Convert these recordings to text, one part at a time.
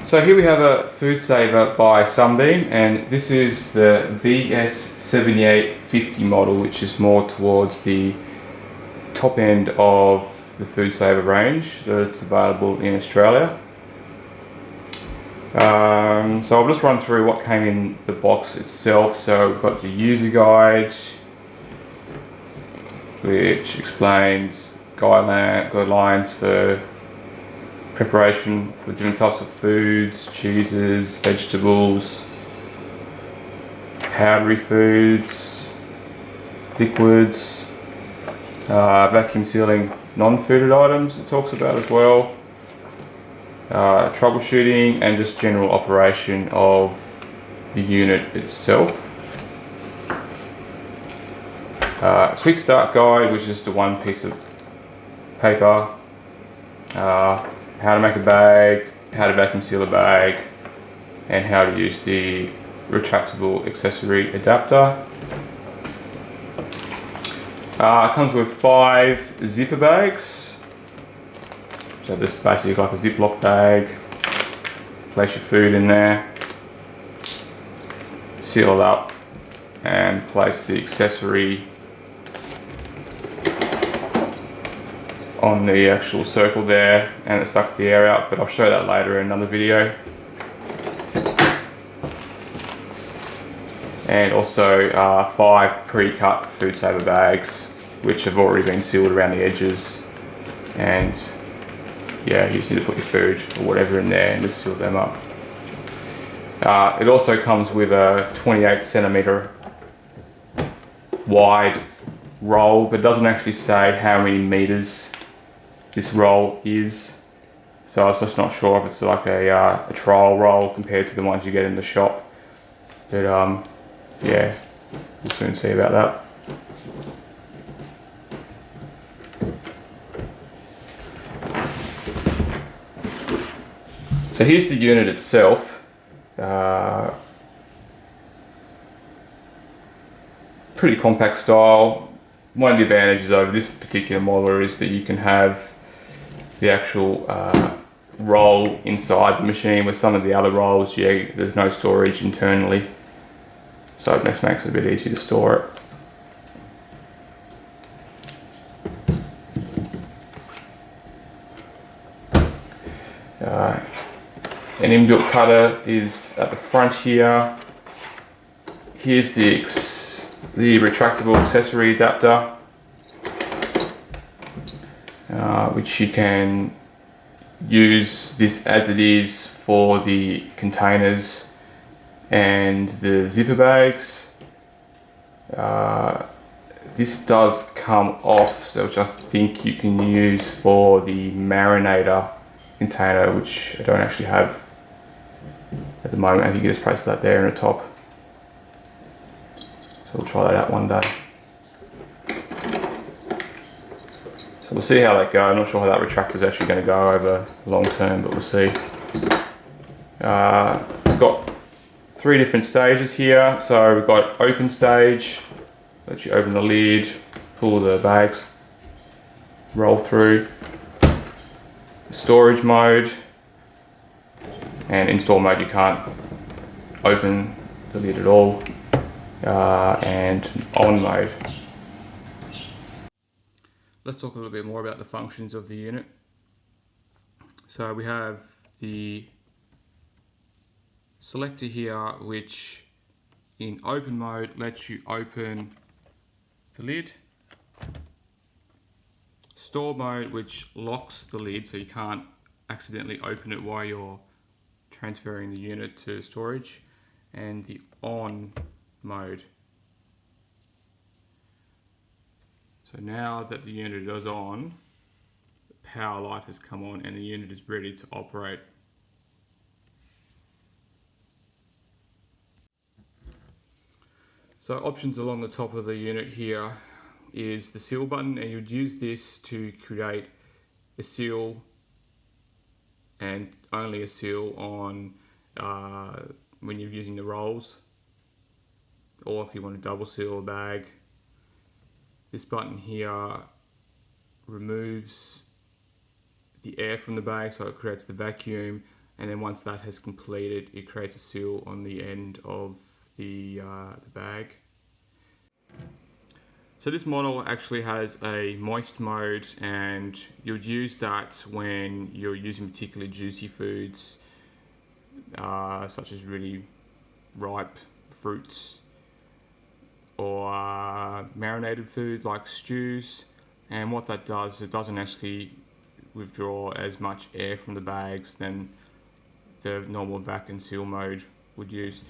So here we have a FoodSaver by Sunbeam, and this is the VS7850 model, which is more towards the top end of the FoodSaver range that's available in Australia. So I'll just run through what came in the box itself. So we've got the user guide, which explains guidelines for preparation for different types of foods, cheeses, vegetables, powdery foods, liquids, vacuum sealing non-fooded items it talks about as well, troubleshooting and just general operation of the unit itself. Quick start guide, which is just a one piece of paper. How to make a bag, how to vacuum seal a bag, and how to use the retractable accessory adapter. It comes with 5 zipper bags. So this is basically like a Ziploc bag. Place your food in there, seal it up, and place the accessory on the actual circle there, and it sucks the air out, but I'll show that later in another video. And also 5 pre-cut FoodSaver bags, which have already been sealed around the edges. And yeah, you just need to put your food or whatever in there and just seal them up. It also comes with a 28cm wide roll, but it doesn't actually say how many meters this roll is, so I was just not sure if it's like a trial roll compared to the ones you get in the shop, but yeah, we'll soon see about that. So here's the unit itself. Pretty compact style. One of the advantages over this particular model is that you can have the actual roll inside the machine, with some of the other rolls, yeah, there's no storage internally, so this makes it a bit easier to store it. An inbuilt cutter is at the front here. Here's the retractable accessory adapter, which you can use this as it is for the containers and the zipper bags. This does come off, so which I think you can use for the marinator container, which I don't actually have at the moment. I think you just place that there in the top. So we'll try that out one day. So we'll see how that goes. I'm not sure how that retractor is actually going to go over long term, but we'll see. It's got 3 different stages here. So we've got open stage, let you open the lid, pull the bags, roll through. Storage mode, and install mode, you can't open the lid at all, and on mode. Let's talk a little bit more about the functions of the unit. So we have the selector here, which in open mode lets you open the lid. Store mode, which locks the lid so you can't accidentally open it while you're transferring the unit to storage. And the on mode. So now that the unit is on, the power light has come on and the unit is ready to operate. So options along the top of the unit here is the seal button, and you'd use this to create a seal, and only a seal on when you're using the rolls, or if you want to double seal a bag. This button here removes the air from the bag, so it creates the vacuum, and then once that has completed, it creates a seal on the end of the bag. So this model actually has a moist mode, and you'd use that when you're using particularly juicy foods, such as really ripe fruits, or marinated food like stews. And what that does, it doesn't actually withdraw as much air from the bags than the normal vac and seal mode would use.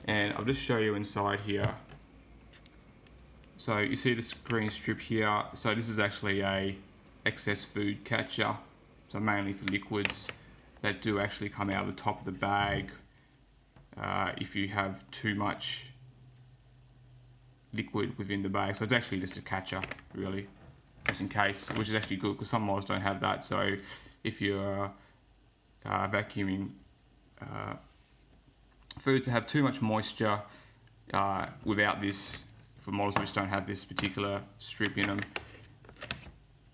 And I'll just show you inside here. So you see the green strip here. So this is actually a excess food catcher, so mainly for liquids that do actually come out of the top of the bag if you have too much liquid within the bag. So it's actually just a catcher, really, just in case, which is actually good because some models don't have that. So if you're vacuuming foods that have too much moisture without this, for models which don't have this particular strip in them,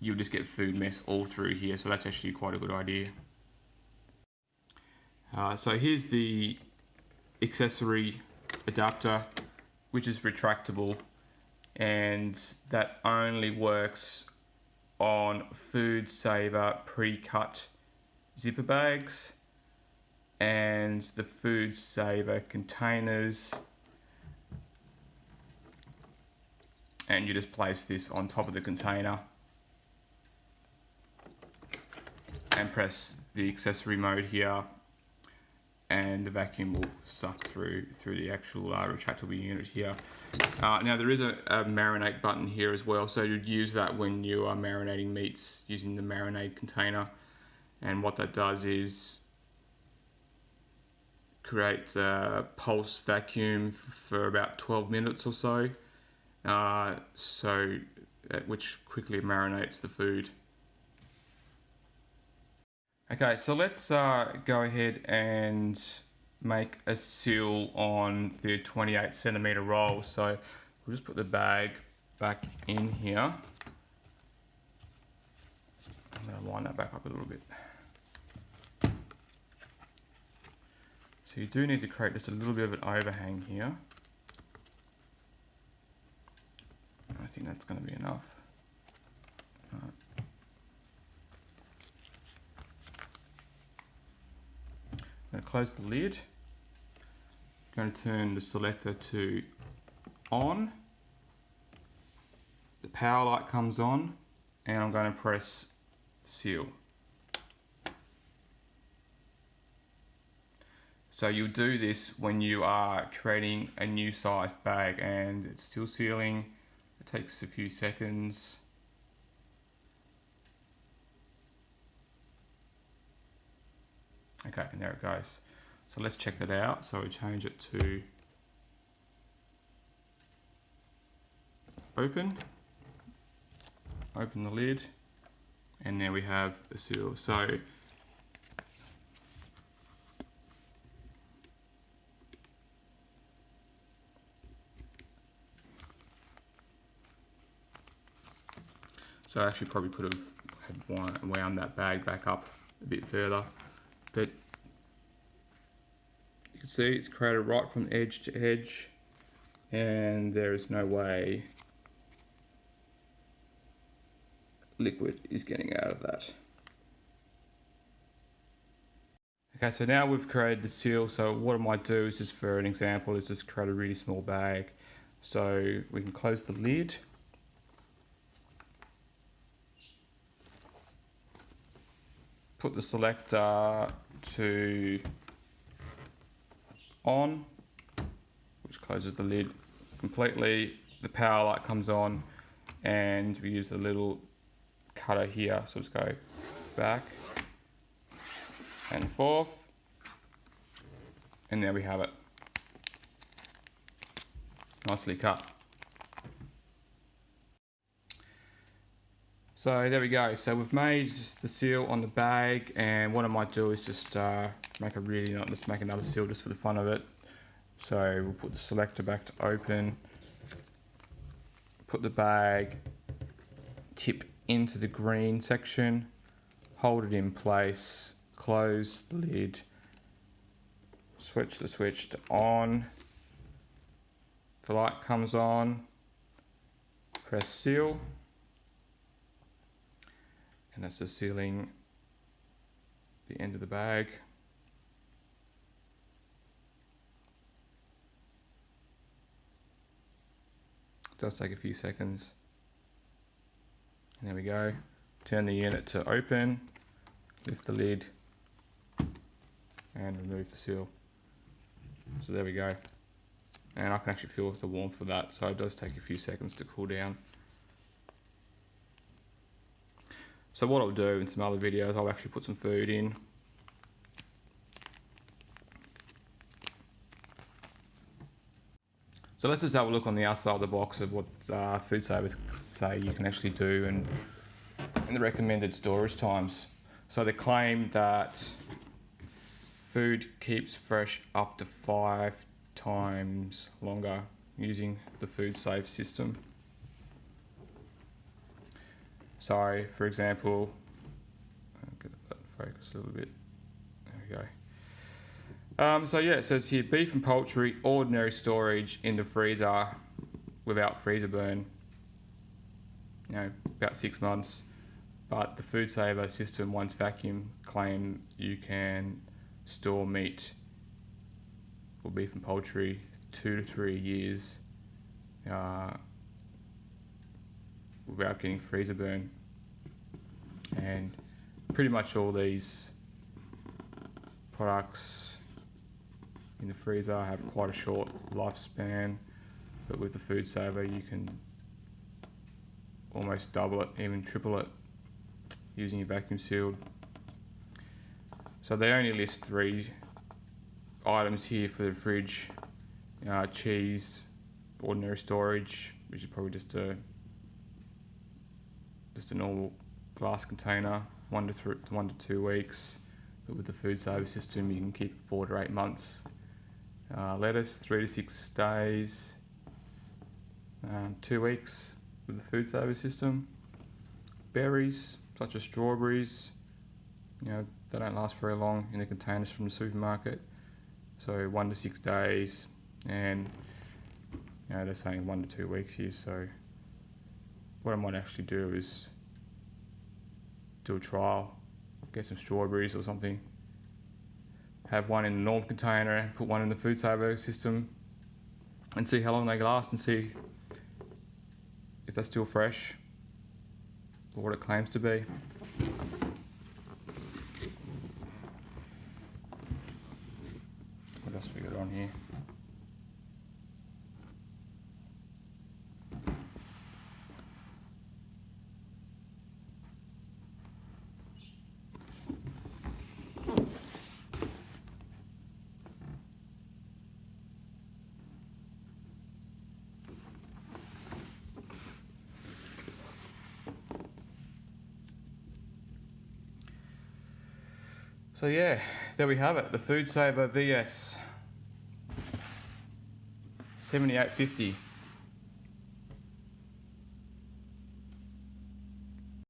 you'll just get food mess all through here. So that's actually quite a good idea. So here's the accessory adapter, which is retractable, and that only works on FoodSaver pre-cut zipper bags and the FoodSaver containers. And you just place this on top of the container and press the accessory mode here, and the vacuum will suck through the actual retractable unit here. Now there is a marinate button here as well, so you'd use that when you are marinating meats using the marinade container. And what that does is create a pulse vacuum for about 12 minutes or so, which quickly marinates the food. Okay, so let's go ahead and make a seal on the 28 centimeter roll. So we'll just put the bag back in here. I'm going to line that back up a little bit. So you do need to create just a little bit of an overhang here. I think that's going to be enough. I'm going to close the lid. I'm going to turn the selector to on. The power light comes on, and I'm going to press seal. So you'll do this when you are creating a new sized bag, and it's still sealing. It takes a few seconds. Okay, and there it goes. So let's check that out. So we change it to open the lid, and there we have the seal. So I actually probably could have wound that bag back up a bit further, but you can see it's created right from edge to edge, and there is no way liquid is getting out of that. Okay, so now we've created the seal. So what I might do is, just for an example, is just create a really small bag. So we can close the lid. Put the selector to on, which closes the lid completely. The power light comes on, and we use a little cutter here. So let's go back and forth, and there we have it. Nicely cut. So there we go. So we've made the seal on the bag, and what I might do is just make another seal just for the fun of it. So we'll put the selector back to open, put the bag tip into the green section, hold it in place, close the lid, switch the switch to on. The light comes on, press seal, and that's just sealing the end of the bag. It does take a few seconds. And there we go. Turn the unit to open, lift the lid, and remove the seal. So there we go. And I can actually feel the warmth of that, so it does take a few seconds to cool down. So what I'll do in some other videos, I'll actually put some food in. So let's just have a look on the outside of the box of what FoodSaver say you can actually do and the recommended storage times. So they claim that food keeps fresh up to 5 times longer using the FoodSaver system. So for example, I'll get that focus a little bit, there we go. So yeah, it says here, beef and poultry, ordinary storage in the freezer without freezer burn, you know, about 6 months. But the FoodSaver system, once vacuum, claim you can store meat for beef and poultry 2 to 3 years without getting freezer burn. And pretty much all these products in the freezer have quite a short lifespan, but with the FoodSaver you can almost double it, even triple it, using a vacuum sealed. So they only list 3 items here for the fridge: cheese, ordinary storage, which is probably just a normal glass container, 1 to 2 weeks. But with the FoodSaver system, you can keep it 4 to 8 months. Lettuce, 3 to 6 days, 2 weeks with the FoodSaver system. Berries, such as strawberries, you know, they don't last very long in the containers from the supermarket. So 1 to 6 days, and you know, they're saying 1 to 2 weeks here. So what I might actually do is do a trial, get some strawberries or something, have one in the normal container and put one in the FoodSaver system, and see how long they last and see if they're still fresh or what it claims to be. What else we got on here? So yeah, there we have it, the FoodSaver VS7850.